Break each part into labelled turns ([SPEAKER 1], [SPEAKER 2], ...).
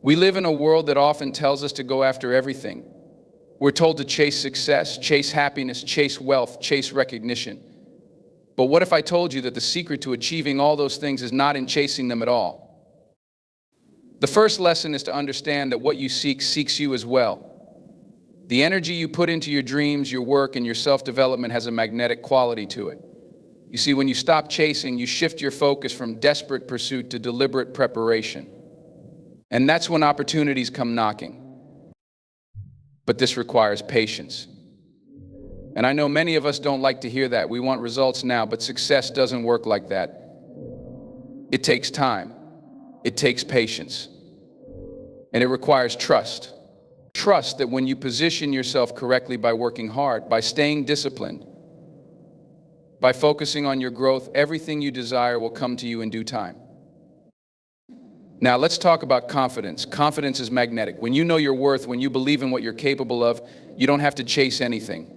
[SPEAKER 1] We live in a world that often tells us to go after everything. We're told to chase success, chase happiness, chase wealth, chase recognition. But what if I told you that the secret to achieving all those things is not in chasing them at all? The first lesson is to understand that what you seek seeks you as well. The energy you put into your dreams, your work, and your self-development has a magnetic quality to it. You see, when you stop chasing, you shift your focus from desperate pursuit to deliberate preparation. And that's when opportunities come knocking. But this requires patience. And I know many of us don't like to hear that. We want results now, but success doesn't work like that. It takes time. It takes patience. And it requires trust. Trust that when you position yourself correctly by working hard, by staying disciplined, by focusing on your growth, everything you desire will come to you in due time. Now, let's talk about confidence. Confidence is magnetic. When you know your worth, when you believe in what you're capable of, you don't have to chase anything.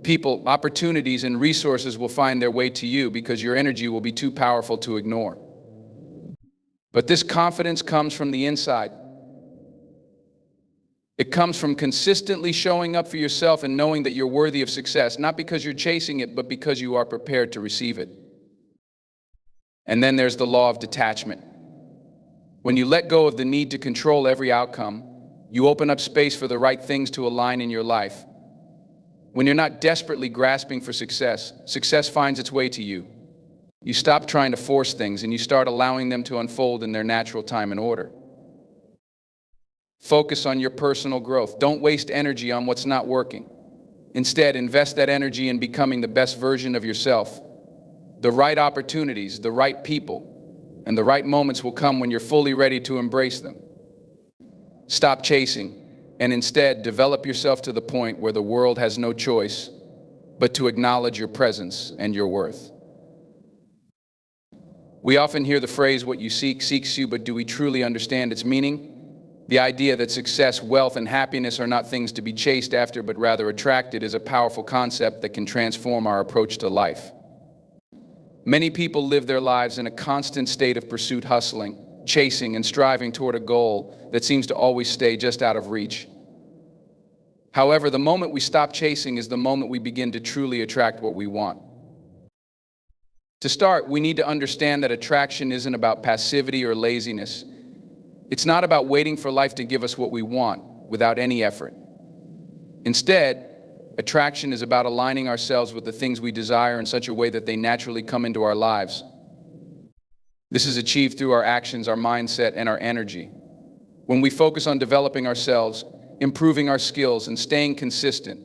[SPEAKER 1] People, opportunities, and resources will find their way to you because your energy will be too powerful to ignore. But this confidence comes from the inside. It comes from consistently showing up for yourself and knowing that you're worthy of success, not because you're chasing it, but because you are prepared to receive it. And then there's the law of detachment. When you let go of the need to control every outcome, you open up space for the right things to align in your life. When you're not desperately grasping for success, success finds its way to you. You stop trying to force things and you start allowing them to unfold in their natural time and order. Focus on your personal growth. Don't waste energy on what's not working. Instead, invest that energy in becoming the best version of yourself. The right opportunities, the right people, and the right moments will come when you're fully ready to embrace them. Stop chasing, and instead develop yourself to the point where the world has no choice but to acknowledge your presence and your worth. We often hear the phrase, "What you seek seeks you," but do we truly understand its meaning? The idea that success, wealth, and happiness are not things to be chased after, but rather attracted, is a powerful concept that can transform our approach to life. Many people live their lives in a constant state of pursuit, hustling, chasing, and striving toward a goal that seems to always stay just out of reach. However, the moment we stop chasing is the moment we begin to truly attract what we want. To start, we need to understand that attraction isn't about passivity or laziness. It's not about waiting for life to give us what we want without any effort. Instead, attraction is about aligning ourselves with the things we desire in such a way that they naturally come into our lives. This is achieved through our actions, our mindset, and our energy. When we focus on developing ourselves, improving our skills, and staying consistent,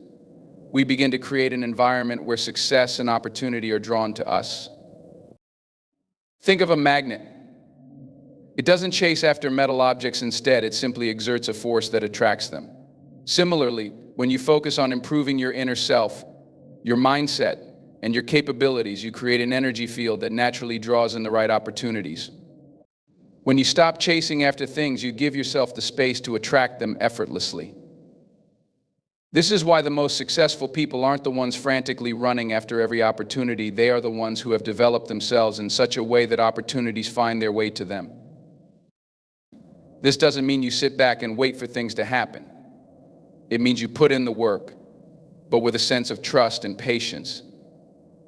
[SPEAKER 1] we begin to create an environment where success and opportunity are drawn to us. Think of a magnet. It doesn't chase after metal objects. Instead, it simply exerts a force that attracts them. Similarly, when you focus on improving your inner self, your mindset, and your capabilities, you create an energy field that naturally draws in the right opportunities. When you stop chasing after things, you give yourself the space to attract them effortlessly. This is why the most successful people aren't the ones frantically running after every opportunity. They are the ones who have developed themselves in such a way that opportunities find their way to them. This doesn't mean you sit back and wait for things to happen. It means you put in the work, but with a sense of trust and patience.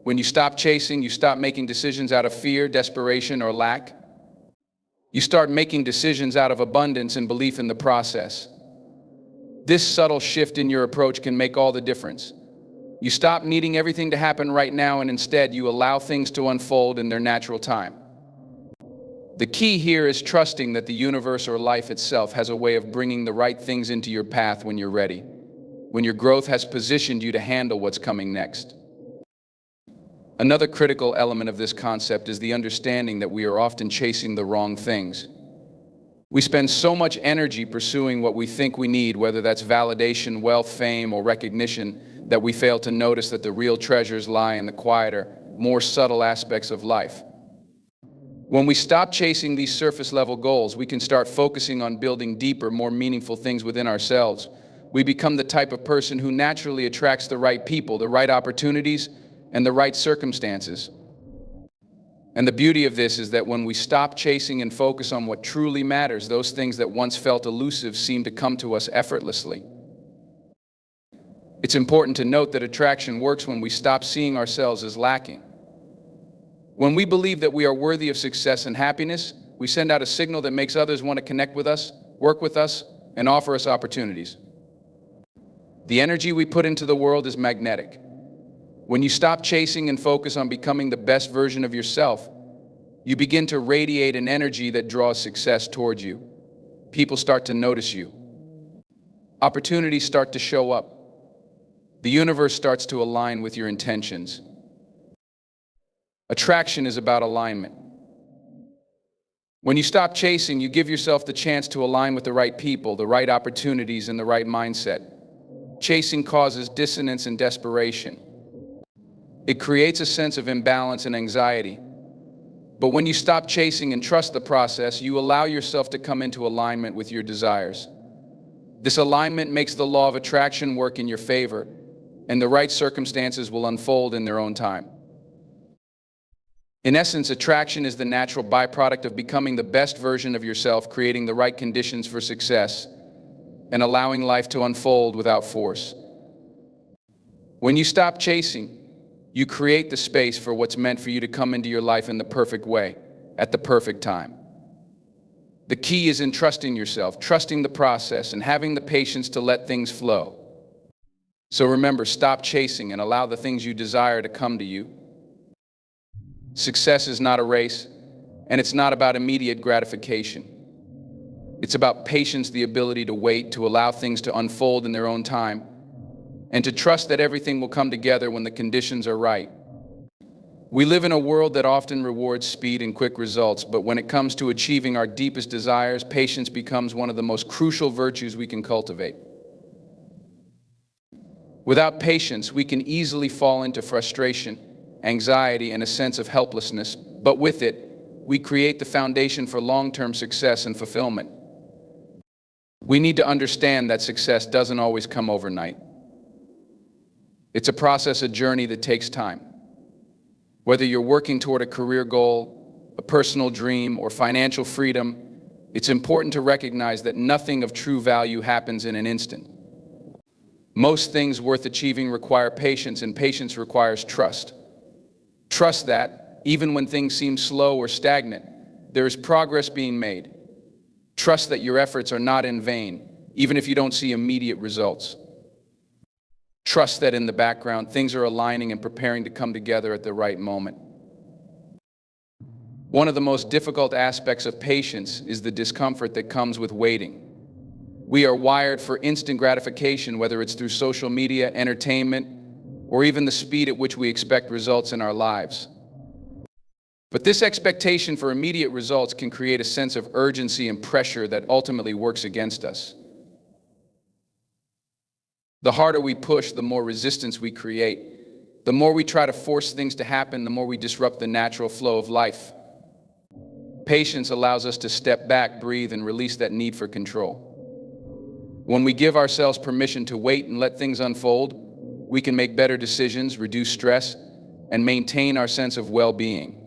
[SPEAKER 1] When you stop chasing, you stop making decisions out of fear, desperation, or lack. You start making decisions out of abundance and belief in the process. This subtle shift in your approach can make all the difference. You stop needing everything to happen right now, and instead you allow things to unfold in their natural time. The key here is trusting that the universe or life itself has a way of bringing the right things into your path when you're ready, when your growth has positioned you to handle what's coming next. Another critical element of this concept is the understanding that we are often chasing the wrong things. We spend so much energy pursuing what we think we need, whether that's validation, wealth, fame, or recognition, that we fail to notice that the real treasures lie in the quieter, more subtle aspects of life. When we stop chasing these surface-level goals, we can start focusing on building deeper, more meaningful things within ourselves. We become the type of person who naturally attracts the right people, the right opportunities, and the right circumstances. And the beauty of this is that when we stop chasing and focus on what truly matters, those things that once felt elusive seem to come to us effortlessly. It's important to note that attraction works when we stop seeing ourselves as lacking. When we believe that we are worthy of success and happiness, we send out a signal that makes others want to connect with us, work with us, and offer us opportunities. The energy we put into the world is magnetic. When you stop chasing and focus on becoming the best version of yourself, you begin to radiate an energy that draws success towards you. People start to notice you. Opportunities start to show up. The universe starts to align with your intentions. Attraction is about alignment. When you stop chasing, you give yourself the chance to align with the right people, the right opportunities, and the right mindset. Chasing causes dissonance and desperation. It creates a sense of imbalance and anxiety. But when you stop chasing and trust the process, you allow yourself to come into alignment with your desires. This alignment makes the law of attraction work in your favor, and the right circumstances will unfold in their own time. In essence, attraction is the natural byproduct of becoming the best version of yourself, creating the right conditions for success, and allowing life to unfold without force. When you stop chasing, you create the space for what's meant for you to come into your life in the perfect way, at the perfect time. The key is in trusting yourself, trusting the process, and having the patience to let things flow. So remember, stop chasing and allow the things you desire to come to you. Success is not a race, and it's not about immediate gratification. It's about patience, the ability to wait, to allow things to unfold in their own time, and to trust that everything will come together when the conditions are right. We live in a world that often rewards speed and quick results, but when it comes to achieving our deepest desires, patience becomes one of the most crucial virtues we can cultivate. Without patience, we can easily fall into frustration, anxiety, and a sense of helplessness, but with it, we create the foundation for long-term success and fulfillment. We need to understand that success doesn't always come overnight. It's a process, a journey that takes time. Whether you're working toward a career goal, a personal dream, or financial freedom, it's important to recognize that nothing of true value happens in an instant. Most things worth achieving require patience, and patience requires trust. Trust that, even when things seem slow or stagnant, there is progress being made. Trust that your efforts are not in vain, even if you don't see immediate results. Trust that in the background, things are aligning and preparing to come together at the right moment. One of the most difficult aspects of patience is the discomfort that comes with waiting. We are wired for instant gratification, whether it's through social media, entertainment, or even the speed at which we expect results in our lives. But this expectation for immediate results can create a sense of urgency and pressure that ultimately works against us. The harder we push, the more resistance we create. The more we try to force things to happen, the more we disrupt the natural flow of life. Patience allows us to step back, breathe, and release that need for control. When we give ourselves permission to wait and let things unfold, we can make better decisions, reduce stress, and maintain our sense of well-being.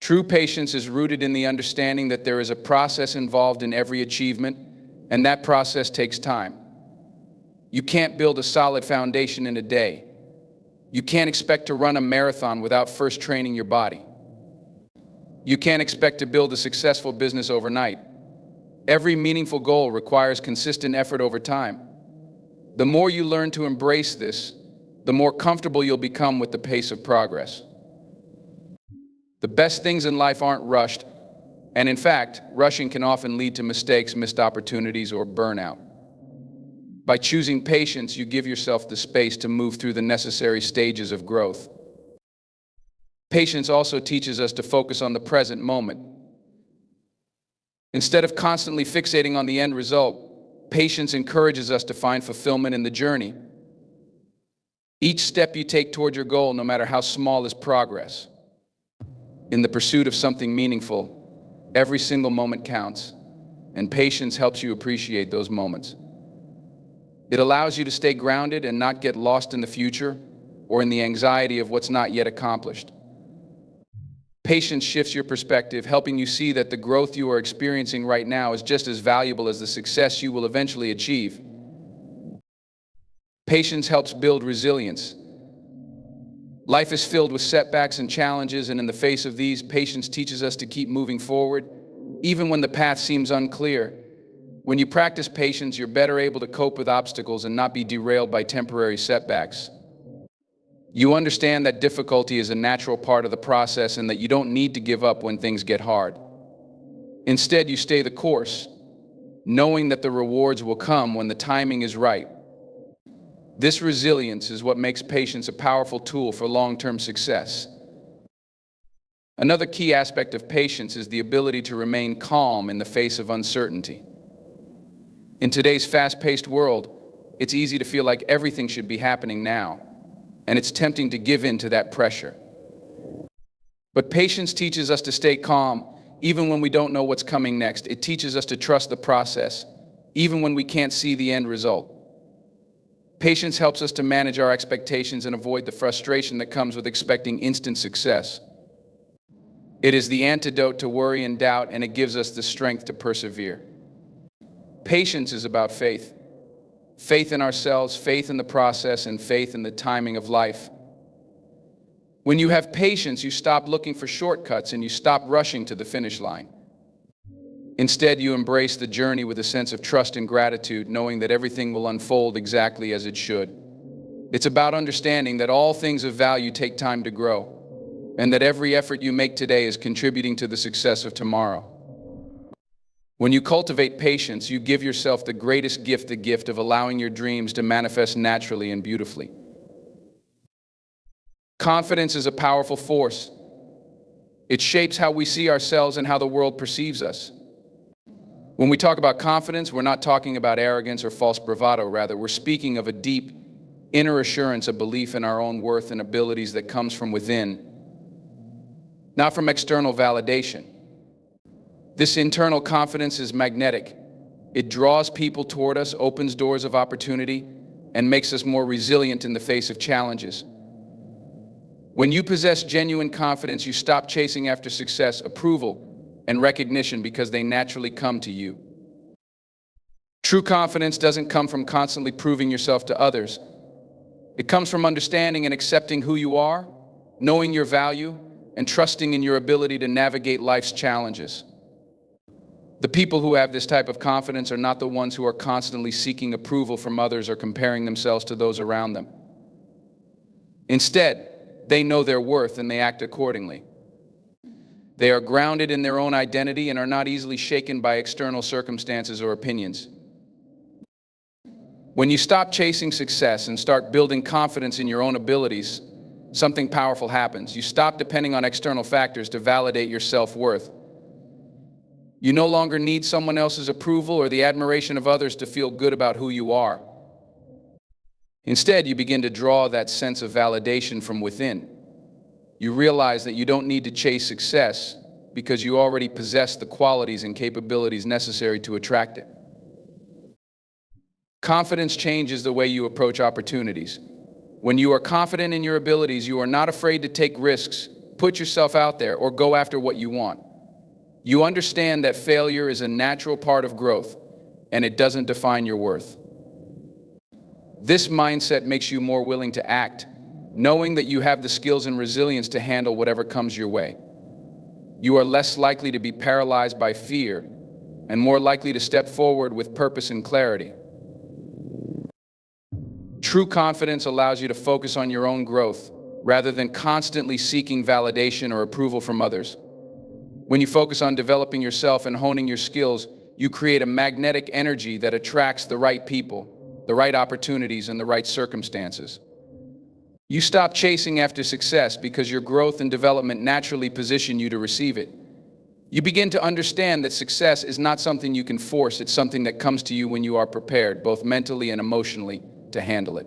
[SPEAKER 1] True patience is rooted in the understanding that there is a process involved in every achievement, and that process takes time. You can't build a solid foundation in a day. You can't expect to run a marathon without first training your body. You can't expect to build a successful business overnight. Every meaningful goal requires consistent effort over time. The more you learn to embrace this, the more comfortable you'll become with the pace of progress. The best things in life aren't rushed, and in fact, rushing can often lead to mistakes, missed opportunities, or burnout. By choosing patience, you give yourself the space to move through the necessary stages of growth. Patience also teaches us to focus on the present moment. Instead of constantly fixating on the end result, patience encourages us to find fulfillment in the journey. Each step you take toward your goal, no matter how small, is progress. In the pursuit of something meaningful, every single moment counts, and patience helps you appreciate those moments. It allows you to stay grounded and not get lost in the future or in the anxiety of what's not yet accomplished. Patience shifts your perspective, helping you see that the growth you are experiencing right now is just as valuable as the success you will eventually achieve. Patience helps build resilience. Life is filled with setbacks and challenges, and in the face of these, patience teaches us to keep moving forward, even when the path seems unclear. When you practice patience, you're better able to cope with obstacles and not be derailed by temporary setbacks. You understand that difficulty is a natural part of the process and that you don't need to give up when things get hard. Instead, you stay the course, knowing that the rewards will come when the timing is right. This resilience is what makes patience a powerful tool for long-term success. Another key aspect of patience is the ability to remain calm in the face of uncertainty. In today's fast-paced world, it's easy to feel like everything should be happening now, and it's tempting to give in to that pressure. But patience teaches us to stay calm, even when we don't know what's coming next. It teaches us to trust the process, even when we can't see the end result. Patience helps us to manage our expectations and avoid the frustration that comes with expecting instant success. It is the antidote to worry and doubt, and it gives us the strength to persevere. Patience is about faith. Faith in ourselves, faith in the process, and faith in the timing of life. When you have patience, you stop looking for shortcuts and you stop rushing to the finish line. Instead, you embrace the journey with a sense of trust and gratitude, knowing that everything will unfold exactly as it should. It's about understanding that all things of value take time to grow, and that every effort you make today is contributing to the success of tomorrow. When you cultivate patience, you give yourself the greatest gift, the gift of allowing your dreams to manifest naturally and beautifully. Confidence is a powerful force. It shapes how we see ourselves and how the world perceives us. When we talk about confidence, we're not talking about arrogance or false bravado. Rather, we're speaking of a deep inner assurance, a belief in our own worth and abilities that comes from within, not from external validation. This internal confidence is magnetic. It draws people toward us, opens doors of opportunity, and makes us more resilient in the face of challenges. When you possess genuine confidence, you stop chasing after success, approval, and recognition because they naturally come to you. True confidence doesn't come from constantly proving yourself to others. It comes from understanding and accepting who you are, knowing your value, and trusting in your ability to navigate life's challenges. The people who have this type of confidence are not the ones who are constantly seeking approval from others or comparing themselves to those around them. Instead, they know their worth and they act accordingly. They are grounded in their own identity and are not easily shaken by external circumstances or opinions. When you stop chasing success and start building confidence in your own abilities, something powerful happens. You stop depending on external factors to validate your self-worth. You no longer need someone else's approval or the admiration of others to feel good about who you are. Instead, you begin to draw that sense of validation from within. You realize that you don't need to chase success because you already possess the qualities and capabilities necessary to attract it. Confidence changes the way you approach opportunities. When you are confident in your abilities, you are not afraid to take risks, put yourself out there, or go after what you want. You understand that failure is a natural part of growth, and it doesn't define your worth. This mindset makes you more willing to act, knowing that you have the skills and resilience to handle whatever comes your way. You are less likely to be paralyzed by fear, and more likely to step forward with purpose and clarity. True confidence allows you to focus on your own growth, rather than constantly seeking validation or approval from others. When you focus on developing yourself and honing your skills, you create a magnetic energy that attracts the right people, the right opportunities, and the right circumstances. You stop chasing after success because your growth and development naturally position you to receive it. You begin to understand that success is not something you can force, it's something that comes to you when you are prepared, both mentally and emotionally, to handle it.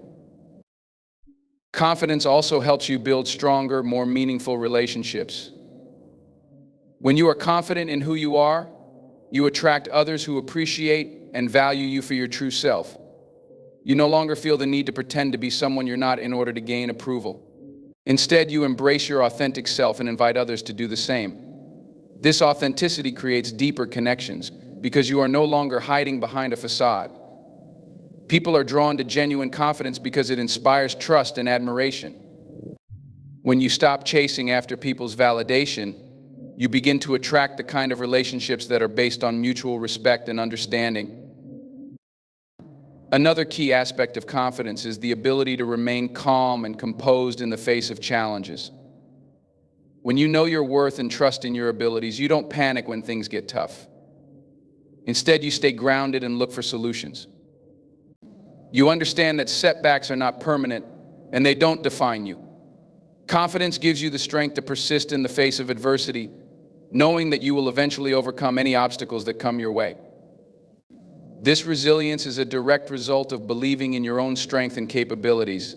[SPEAKER 1] Confidence also helps you build stronger, more meaningful relationships. When you are confident in who you are, you attract others who appreciate and value you for your true self. You no longer feel the need to pretend to be someone you're not in order to gain approval. Instead, you embrace your authentic self and invite others to do the same. This authenticity creates deeper connections because you are no longer hiding behind a facade. People are drawn to genuine confidence because it inspires trust and admiration. When you stop chasing after people's validation, you begin to attract the kind of relationships that are based on mutual respect and understanding. Another key aspect of confidence is the ability to remain calm and composed in the face of challenges. When you know your worth and trust in your abilities, you don't panic when things get tough. Instead, you stay grounded and look for solutions. You understand that setbacks are not permanent and they don't define you. Confidence gives you the strength to persist in the face of adversity, knowing that you will eventually overcome any obstacles that come your way. This resilience is a direct result of believing in your own strength and capabilities.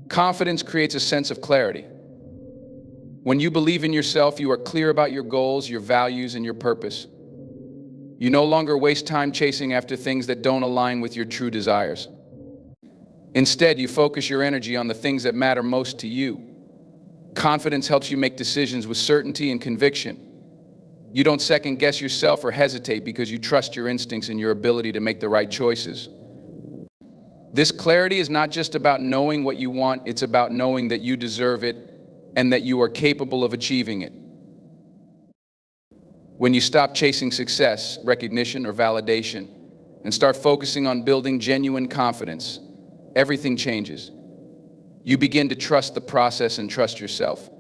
[SPEAKER 1] Confidence creates a sense of clarity. When you believe in yourself, you are clear about your goals, your values, and your purpose. You no longer waste time chasing after things that don't align with your true desires. Instead, you focus your energy on the things that matter most to you. Confidence helps you make decisions with certainty and conviction. You don't second-guess yourself or hesitate because you trust your instincts and your ability to make the right choices. This clarity is not just about knowing what you want, it's about knowing that you deserve it and that you are capable of achieving it. When you stop chasing success, recognition, or validation, and start focusing on building genuine confidence, everything changes. You begin to trust the process and trust yourself.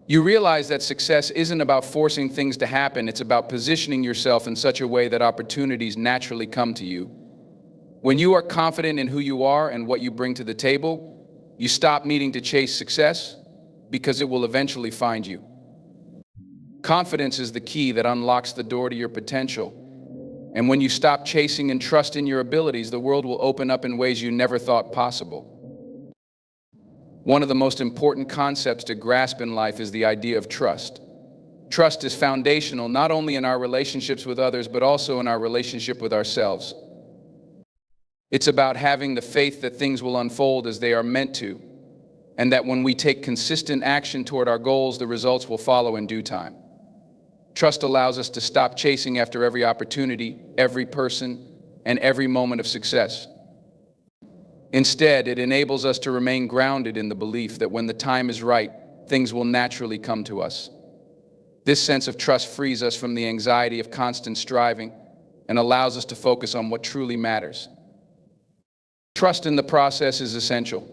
[SPEAKER 1] You realize that success isn't about forcing things to happen, it's about positioning yourself in such a way that opportunities naturally come to you. When you are confident in who you are and what you bring to the table, you stop needing to chase success because it will eventually find you. Confidence is the key that unlocks the door to your potential. And when you stop chasing and trust in your abilities, the world will open up in ways you never thought possible. One of the most important concepts to grasp in life is the idea of trust. Trust is foundational not only in our relationships with others, but also in our relationship with ourselves. It's about having the faith that things will unfold as they are meant to, and that when we take consistent action toward our goals, the results will follow in due time. Trust allows us to stop chasing after every opportunity, every person, and every moment of success. Instead, it enables us to remain grounded in the belief that when the time is right, things will naturally come to us. This sense of trust frees us from the anxiety of constant striving and allows us to focus on what truly matters. Trust in the process is essential.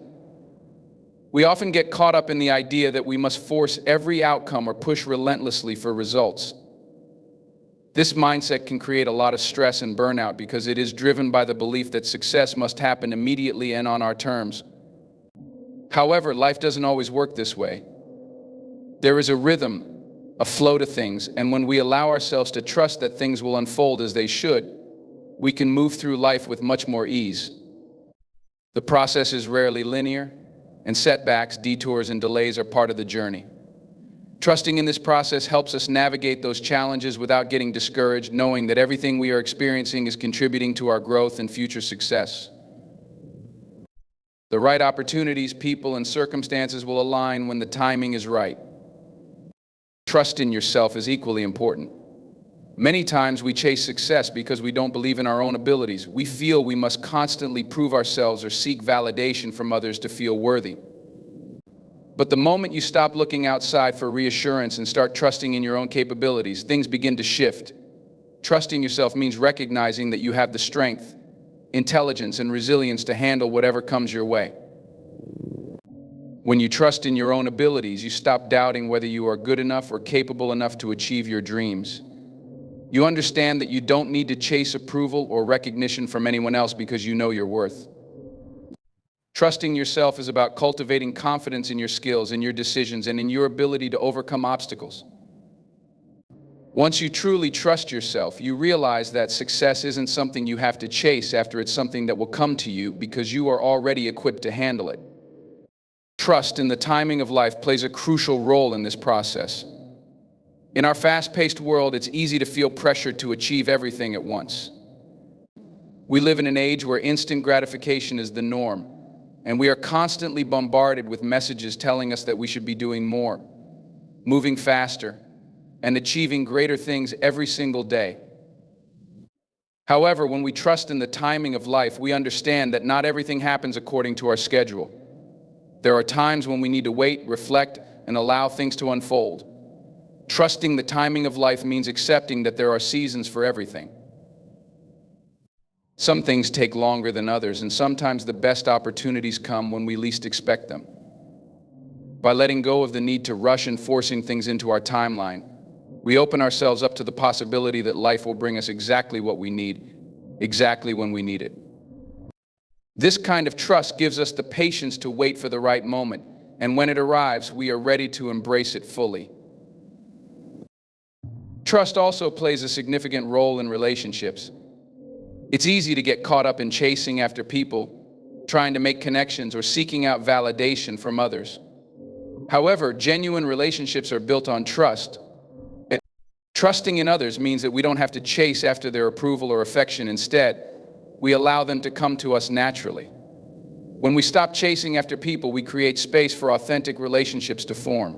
[SPEAKER 1] We often get caught up in the idea that we must force every outcome or push relentlessly for results. This mindset can create a lot of stress and burnout because it is driven by the belief that success must happen immediately and on our terms. However, life doesn't always work this way. There is a rhythm, a flow to things, and when we allow ourselves to trust that things will unfold as they should, we can move through life with much more ease. The process is rarely linear, and setbacks, detours, and delays are part of the journey. Trusting in this process helps us navigate those challenges without getting discouraged, knowing that everything we are experiencing is contributing to our growth and future success. The right opportunities, people, and circumstances will align when the timing is right. Trust in yourself is equally important. Many times we chase success because we don't believe in our own abilities. We feel we must constantly prove ourselves or seek validation from others to feel worthy. But the moment you stop looking outside for reassurance and start trusting in your own capabilities, things begin to shift. Trusting yourself means recognizing that you have the strength, intelligence, and resilience to handle whatever comes your way. When you trust in your own abilities, you stop doubting whether you are good enough or capable enough to achieve your dreams. You understand that you don't need to chase approval or recognition from anyone else because you know your worth. Trusting yourself is about cultivating confidence in your skills, in your decisions, and in your ability to overcome obstacles. Once you truly trust yourself, you realize that success isn't something you have to chase after, it's something that will come to you because you are already equipped to handle it. Trust in the timing of life plays a crucial role in this process. In our fast-paced world, it's easy to feel pressured to achieve everything at once. We live in an age where instant gratification is the norm, and we are constantly bombarded with messages telling us that we should be doing more, moving faster, and achieving greater things every single day. However, when we trust in the timing of life, we understand that not everything happens according to our schedule. There are times when we need to wait, reflect, and allow things to unfold. Trusting the timing of life means accepting that there are seasons for everything. Some things take longer than others, and sometimes the best opportunities come when we least expect them. By letting go of the need to rush and forcing things into our timeline, we open ourselves up to the possibility that life will bring us exactly what we need, exactly when we need it. This kind of trust gives us the patience to wait for the right moment, and when it arrives, we are ready to embrace it fully. Trust also plays a significant role in relationships. It's easy to get caught up in chasing after people, trying to make connections, or seeking out validation from others. However, genuine relationships are built on trust. Trusting in others means that we don't have to chase after their approval or affection. Instead, we allow them to come to us naturally. When we stop chasing after people, we create space for authentic relationships to form.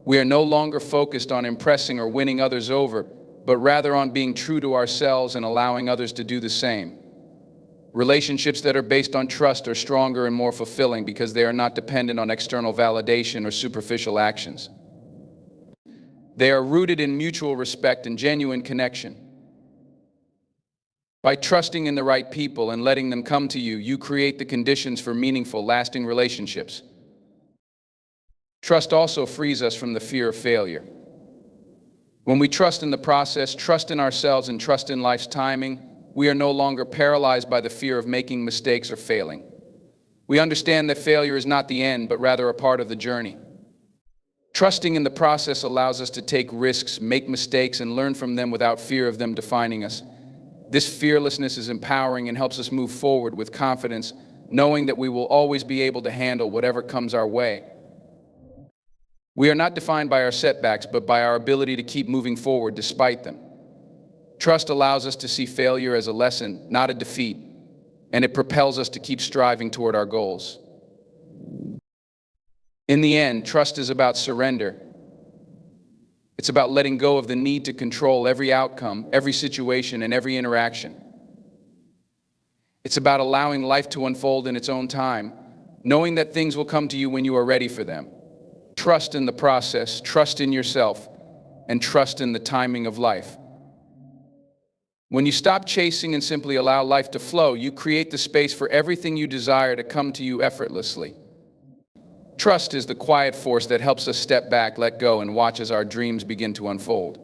[SPEAKER 1] We are no longer focused on impressing or winning others over, but rather on being true to ourselves and allowing others to do the same. Relationships that are based on trust are stronger and more fulfilling because they are not dependent on external validation or superficial actions. They are rooted in mutual respect and genuine connection. By trusting in the right people and letting them come to you, you create the conditions for meaningful, lasting relationships. Trust also frees us from the fear of failure. When we trust in the process, trust in ourselves, and trust in life's timing, we are no longer paralyzed by the fear of making mistakes or failing. We understand that failure is not the end, but rather a part of the journey. Trusting in the process allows us to take risks, make mistakes, and learn from them without fear of them defining us. This fearlessness is empowering and helps us move forward with confidence, knowing that we will always be able to handle whatever comes our way. We are not defined by our setbacks, but by our ability to keep moving forward despite them. Trust allows us to see failure as a lesson, not a defeat, and it propels us to keep striving toward our goals. In the end, trust is about surrender. It's about letting go of the need to control every outcome, every situation, and every interaction. It's about allowing life to unfold in its own time, knowing that things will come to you when you are ready for them. Trust in the process, trust in yourself, and trust in the timing of life. When you stop chasing and simply allow life to flow, you create the space for everything you desire to come to you effortlessly. Trust is the quiet force that helps us step back, let go, and watch as our dreams begin to unfold.